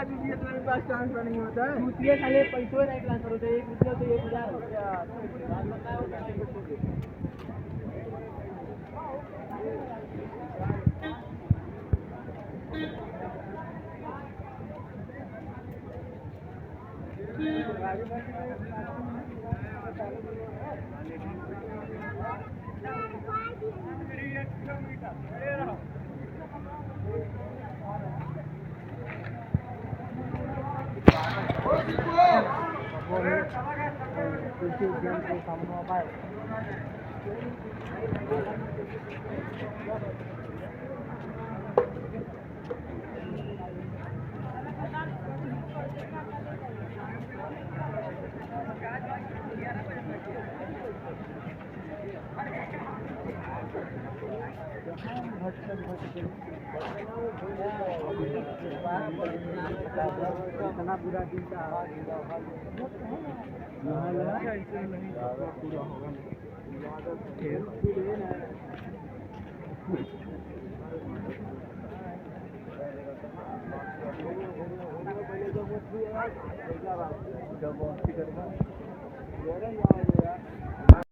दीजिए तो मेरे पास ट्रांसफर नहीं होता है। दूसरे खाली पैसों नहीं ट्रांसफर होते, एक दूसरे से 1000 रुपया। इतना बुरा दिन का पूरा होगा।